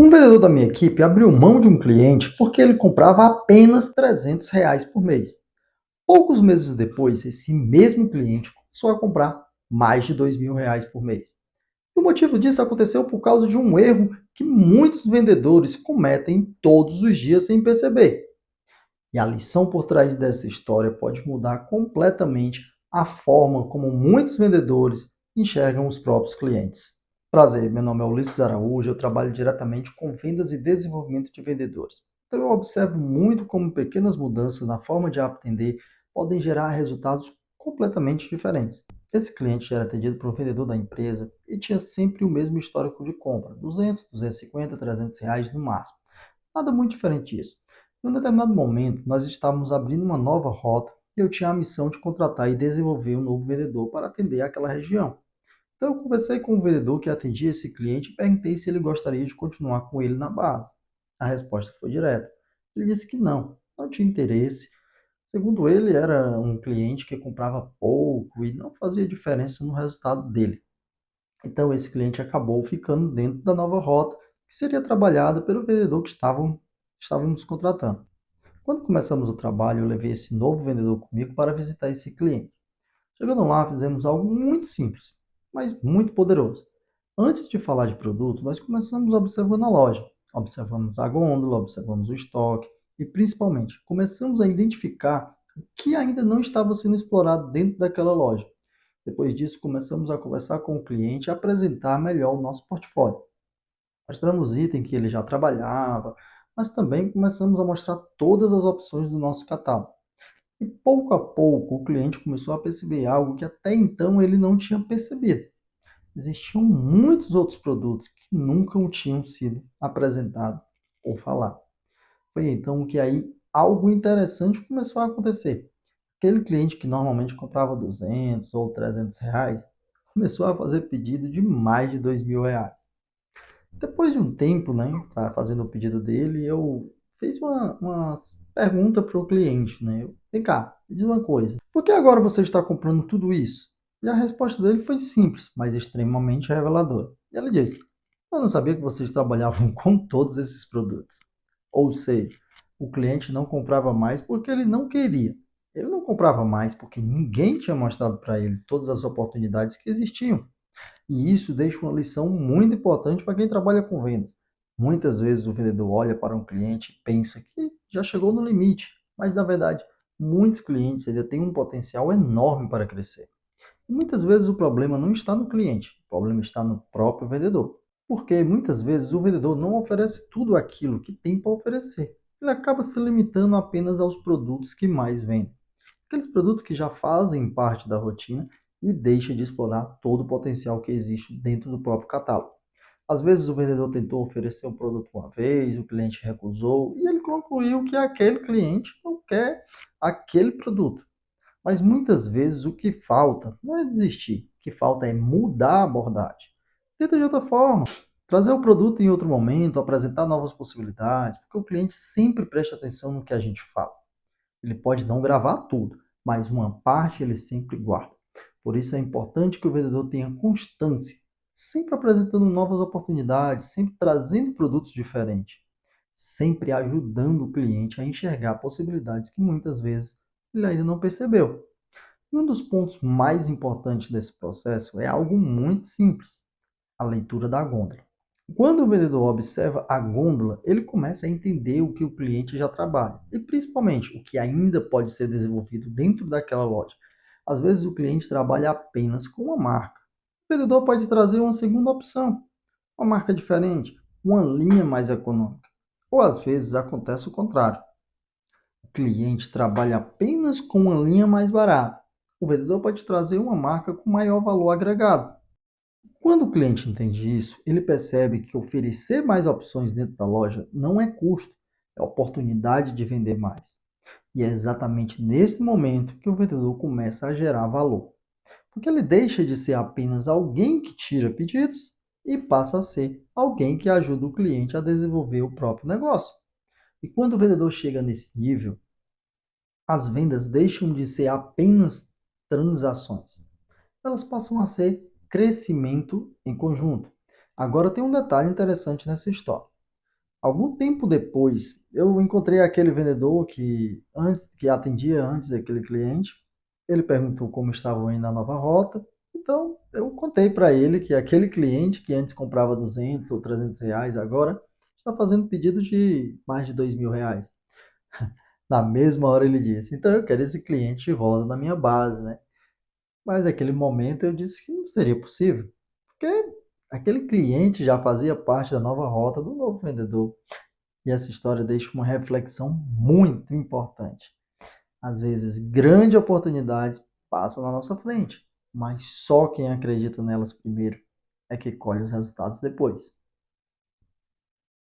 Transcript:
Um vendedor da minha equipe abriu mão de um cliente porque ele comprava apenas R$ 300 por mês. Poucos meses depois, esse mesmo cliente começou a comprar mais de R$ 2.000 por mês. O motivo disso aconteceu por causa de um erro que muitos vendedores cometem todos os dias sem perceber. E a lição por trás dessa história pode mudar completamente a forma como muitos vendedores enxergam os próprios clientes. Prazer, meu nome é Ulisses Araújo, eu trabalho diretamente com vendas e desenvolvimento de vendedores. Então eu observo muito como pequenas mudanças na forma de atender podem gerar resultados completamente diferentes. Esse cliente era atendido por um vendedor da empresa e tinha sempre o mesmo histórico de compra, 200, 250, R$ 300 no máximo. Nada muito diferente disso. Em um determinado momento, nós estávamos abrindo uma nova rota e eu tinha a missão de contratar e desenvolver um novo vendedor para atender aquela região. Então, eu conversei com o vendedor que atendia esse cliente e perguntei se ele gostaria de continuar com ele na base. A resposta foi direta. Ele disse que não tinha interesse. Segundo ele, era um cliente que comprava pouco e não fazia diferença no resultado dele. Então, esse cliente acabou ficando dentro da nova rota que seria trabalhada pelo vendedor que estávamos contratando. Quando começamos o trabalho, eu levei esse novo vendedor comigo para visitar esse cliente. Chegando lá, fizemos algo muito simples, mas muito poderoso. Antes de falar de produto, nós começamos observando a loja. Observamos a gôndola, observamos o estoque e, principalmente, começamos a identificar o que ainda não estava sendo explorado dentro daquela loja. Depois disso, começamos a conversar com o cliente e apresentar melhor o nosso portfólio. Mostramos item que ele já trabalhava, mas também começamos a mostrar todas as opções do nosso catálogo. E pouco a pouco o cliente começou a perceber algo que até então ele não tinha percebido. Existiam muitos outros produtos que nunca tinham sido apresentados ou falados. Foi então que aí algo interessante começou a acontecer. Aquele cliente que normalmente comprava 200 ou R$ 300 começou a fazer pedido de mais de R$ 2.000. Depois de um tempo, né, tá fazendo o pedido dele, eu fiz uma pergunta para o cliente, né? Vem cá, me diz uma coisa. Por que agora você está comprando tudo isso? E a resposta dele foi simples, mas extremamente reveladora. E ele disse: eu não sabia que vocês trabalhavam com todos esses produtos. Ou seja, o cliente não comprava mais porque ele não queria. Ele não comprava mais porque ninguém tinha mostrado para ele todas as oportunidades que existiam. E isso deixa uma lição muito importante para quem trabalha com vendas. Muitas vezes o vendedor olha para um cliente e pensa que já chegou no limite, mas na verdade, muitos clientes ainda têm um potencial enorme para crescer. E muitas vezes o problema não está no cliente, o problema está no próprio vendedor. Porque muitas vezes o vendedor não oferece tudo aquilo que tem para oferecer. Ele acaba se limitando apenas aos produtos que mais vendem, aqueles produtos que já fazem parte da rotina e deixa de explorar todo o potencial que existe dentro do próprio catálogo. Às vezes o vendedor tentou oferecer um produto uma vez, o cliente recusou e ele concluiu que aquele cliente não quer aquele produto. Mas muitas vezes o que falta não é desistir, o que falta é mudar a abordagem. Tenta de outra forma, trazer o produto em outro momento, apresentar novas possibilidades, porque o cliente sempre presta atenção no que a gente fala. Ele pode não gravar tudo, mas uma parte ele sempre guarda. Por isso é importante que o vendedor tenha constância, sempre apresentando novas oportunidades, sempre trazendo produtos diferentes, sempre ajudando o cliente a enxergar possibilidades que muitas vezes ele ainda não percebeu. E um dos pontos mais importantes desse processo é algo muito simples: a leitura da gôndola. Quando o vendedor observa a gôndola, ele começa a entender o que o cliente já trabalha e, principalmente, o que ainda pode ser desenvolvido dentro daquela loja. Às vezes, o cliente trabalha apenas com uma marca. O vendedor pode trazer uma segunda opção, uma marca diferente, uma linha mais econômica. Ou às vezes acontece o contrário. O cliente trabalha apenas com uma linha mais barata. O vendedor pode trazer uma marca com maior valor agregado. Quando o cliente entende isso, ele percebe que oferecer mais opções dentro da loja não é custo, é oportunidade de vender mais. E é exatamente nesse momento que o vendedor começa a gerar valor, porque ele deixa de ser apenas alguém que tira pedidos e passa a ser alguém que ajuda o cliente a desenvolver o próprio negócio. E quando o vendedor chega nesse nível, as vendas deixam de ser apenas transações, elas passam a ser crescimento em conjunto. Agora tem um detalhe interessante nessa história. Algum tempo depois, eu encontrei aquele vendedor que atendia antes daquele cliente. Ele perguntou como estavam indo na nova rota. Então, eu contei para ele que aquele cliente que antes comprava 200 ou 300 reais, agora está fazendo pedido de mais de 2.000 reais. Na mesma hora ele disse, então eu quero esse cliente de volta na minha base, né? Mas naquele momento eu disse que não seria possível, porque aquele cliente já fazia parte da nova rota do novo vendedor. E essa história deixa uma reflexão muito importante. Às vezes, grandes oportunidades passam na nossa frente, mas só quem acredita nelas primeiro é que colhe os resultados depois.